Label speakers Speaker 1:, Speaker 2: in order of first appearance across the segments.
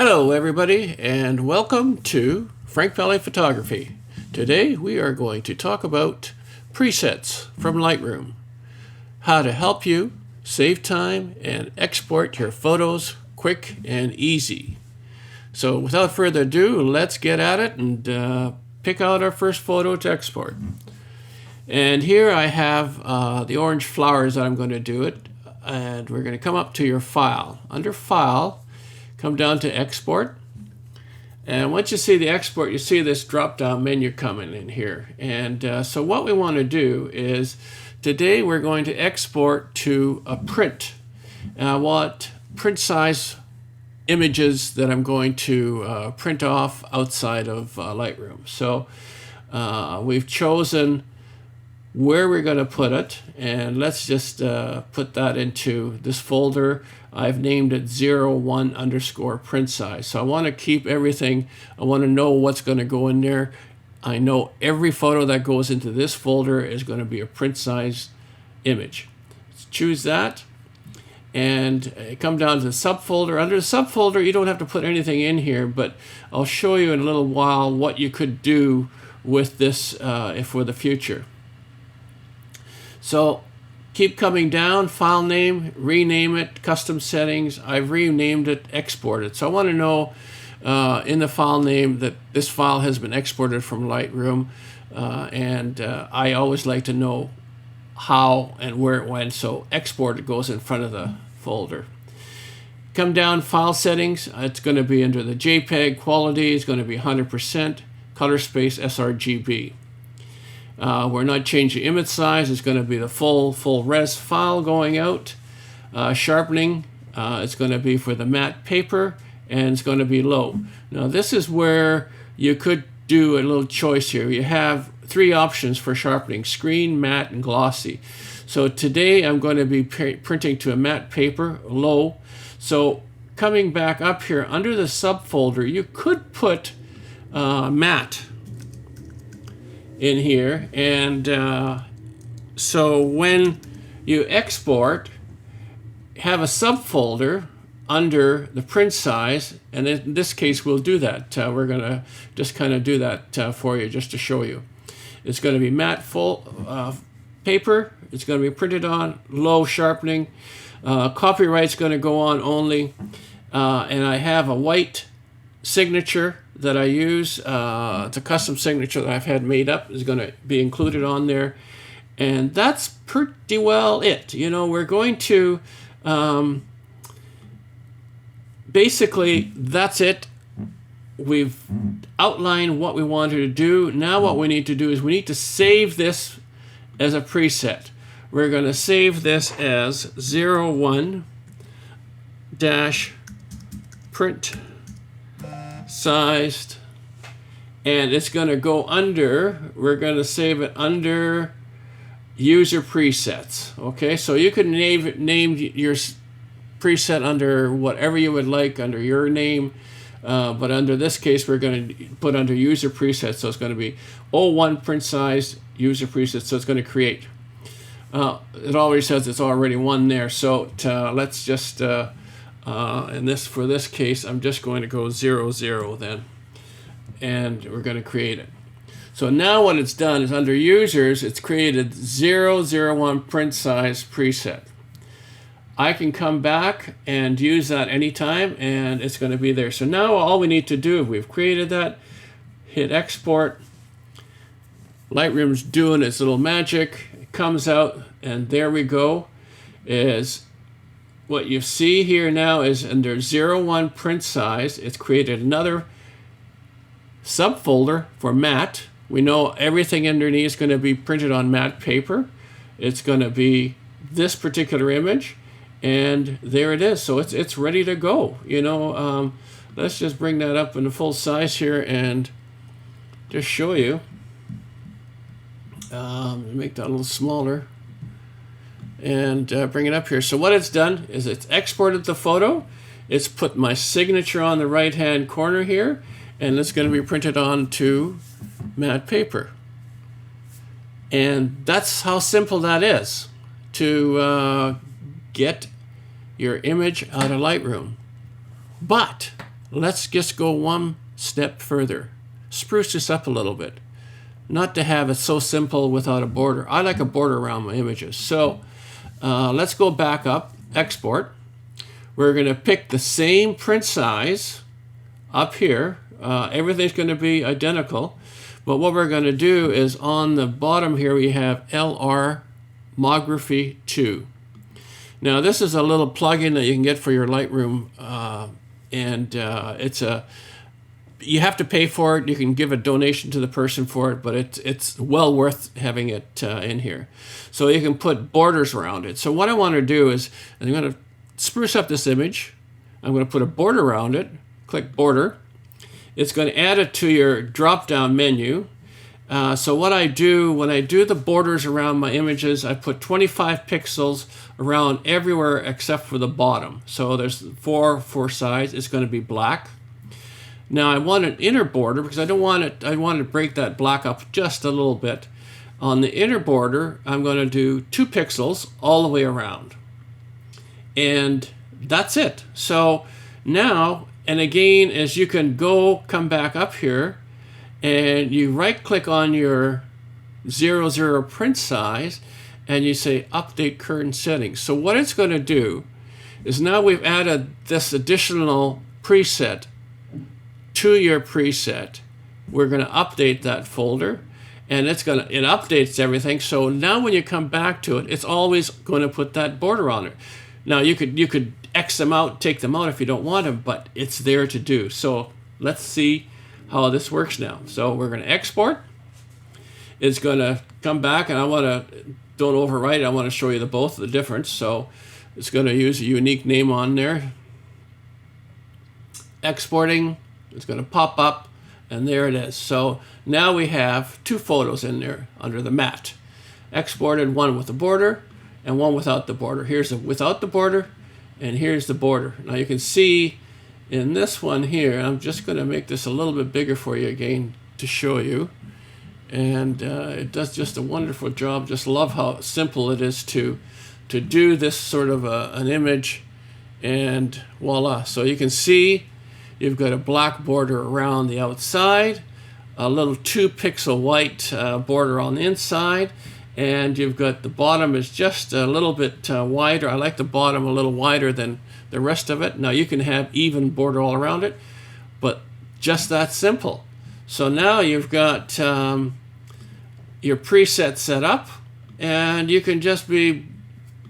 Speaker 1: Hello everybody and welcome to Frank Valley Photography. Today we are going to talk about presets from Lightroom. How to help you save time and export your photos quick and easy. So without further ado, let's get at it and pick out our first photo to export. And here I have the orange flowers that I'm going to do it. And we're going to come up to your file. Under File, come down to Export, and once you see the export, you see this drop-down menu coming in here. And so what we want to do is, today we're going to export to a print. And I want print size images that I'm going to print off outside of Lightroom. So we've chosen where we're going to put it, and let's just put that into this folder. I've named it 01 underscore print size. So I want to keep everything. I want to know what's going to go in there. I know every photo that goes into this folder is going to be a print size image. Let's choose that and come down to the subfolder. Under the subfolder, you don't have to put anything in here, but I'll show you in a little while what you could do with this for the future. So keep coming down, file name, rename it, custom settings. I've renamed it, export it. So I want to know in the file name that this file has been exported from Lightroom, and I always like to know how and where it went. So export, it goes in front of the folder. Come down, file settings. It's going to be under the JPEG quality. It's going to be 100%, color space sRGB. We're not changing image size. It's going to be the full res file going out. Sharpening, it's going to be for the matte paper, and it's going to be low. Now this is where you could do a little choice here. You have three options for sharpening: screen, matte, and glossy. So today I'm going to be printing to a matte paper, low. So coming back up here under the subfolder, you could put matte in here, and so when you export, have a subfolder under the print size, and in this case we'll do that. We're gonna just kind of do that for you just to show you. It's going to be matte full paper. It's going to be printed on, low sharpening. Copyright's going to go on only, and I have a white signature that I use. It's a custom signature that I've had made up, is going to be included on there, and that's pretty well it. You know, we're going to basically, that's it. We've outlined what we wanted to do. Now what we need to do is we need to save this as a preset. We're going to save this as 01 dash print sized, and it's going to go under, we're going to save it under user presets. Okay, so you can name your preset under whatever you would like, under your name, but under this case we're going to put under user presets. So it's going to be 01 print size user presets. So it's going to create, it already says it's already one there, so let's just for this case, I'm just going to go 00 then, and we're going to create it. So now what it's done is under users, it's created 001 print size preset. I can come back and use that anytime, and it's going to be there. So now all we need to do, we've created that, hit export. Lightroom's doing its little magic. It comes out, and there we go. Is what you see here now is under 01 print size, it's created another subfolder for matte. We know everything underneath is going to be printed on matte paper. It's going to be this particular image, and there it is. So it's ready to go. You know, let's just bring that up in the full size here and just show you. Make that a little smaller and bring it up here. So what it's done is it's exported the photo. It's put my signature on the right hand corner here, and it's going to be printed onto matte paper. And that's how simple that is to get your image out of Lightroom. But let's just go one step further. Spruce this up a little bit. Not to have it so simple without a border. I like a border around my images. So let's go back up, export. We're going to pick the same print size up here. Everything's going to be identical. But what we're going to do is on the bottom here we have LR Mography 2. Now this is a little plugin that you can get for your Lightroom, and you have to pay for it. You can give a donation to the person for it, but it's well worth having it in here. So you can put borders around it. So what I want to do is I'm going to spruce up this image. I'm going to put a border around it. Click border. It's going to add it to your drop-down menu. So what I do when I do the borders around my images, I put 25 pixels around everywhere except for the bottom. So there's four sides. It's going to be black. Now I want an inner border because I don't want it. I want to break that black up just a little bit. On the inner border, I'm going to do 2 pixels all the way around, and that's it. So now, and again, as you can come back up here, and you right-click on your 00 print size, and you say Update Current Settings. So what it's going to do is now we've added this additional preset to your preset. We're going to update that folder, and it updates everything. So now when you come back to it, it's always going to put that border on it. Now you could X them out, take them out if you don't want them, but it's there to do. So let's see how this works now. So we're going to export. It's going to come back, and don't overwrite it. I want to show you both the difference. So it's going to use a unique name on there. Exporting. It's going to pop up, and there it is. So now we have 2 photos in there under the matte. Exported, one with the border and one without the border. Here's the without the border, and here's the border. Now you can see in this one here, I'm just going to make this a little bit bigger for you again to show you. And it does just a wonderful job. Just love how simple it is to do this sort of an image, and voila. So you can see you've got a black border around the outside, a little 2 pixel white border on the inside, and you've got the bottom is just a little bit wider. I like the bottom a little wider than the rest of it. Now you can have even border all around it, but just that simple. So now you've got your preset set up, and you can just be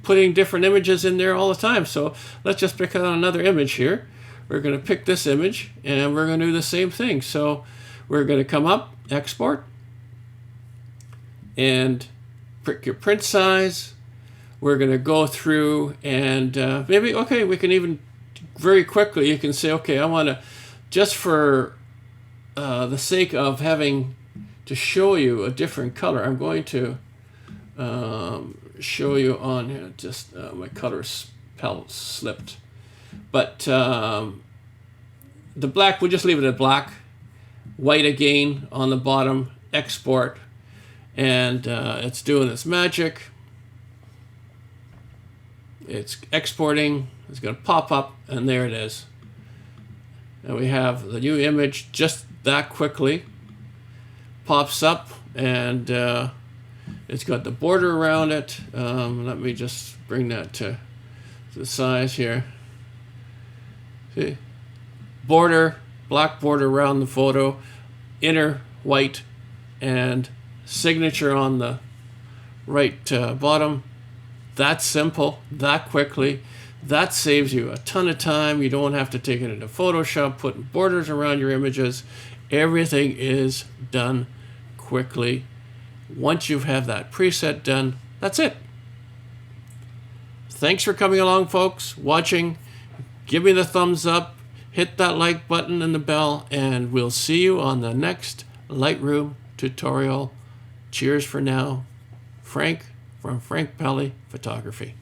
Speaker 1: putting different images in there all the time. So let's just pick out another image here. We're going to pick this image, and we're going to do the same thing. So we're going to come up, export, and pick your print size. We're going to go through and we can even very quickly, you can say, okay, I want to, just for the sake of having to show you a different color, I'm going to show you on here, just my color palette slipped. But the black, we'll just leave it at black. White again on the bottom, export, and it's doing its magic. It's exporting, it's going to pop up, and there it is. And we have the new image just that quickly. Pops up, and it's got the border around it. Let me just bring that to the size here. See? Border, black border around the photo, inner white, and signature on the right bottom. That simple, that quickly. That saves you a ton of time. You don't have to take it into Photoshop, putting borders around your images. Everything is done quickly. Once you have that preset done, that's it. Thanks for coming along, folks, watching. Give me the thumbs up, hit that like button and the bell, and we'll see you on the next Lightroom tutorial. Cheers for now. Frank from Frank Pelly Photography.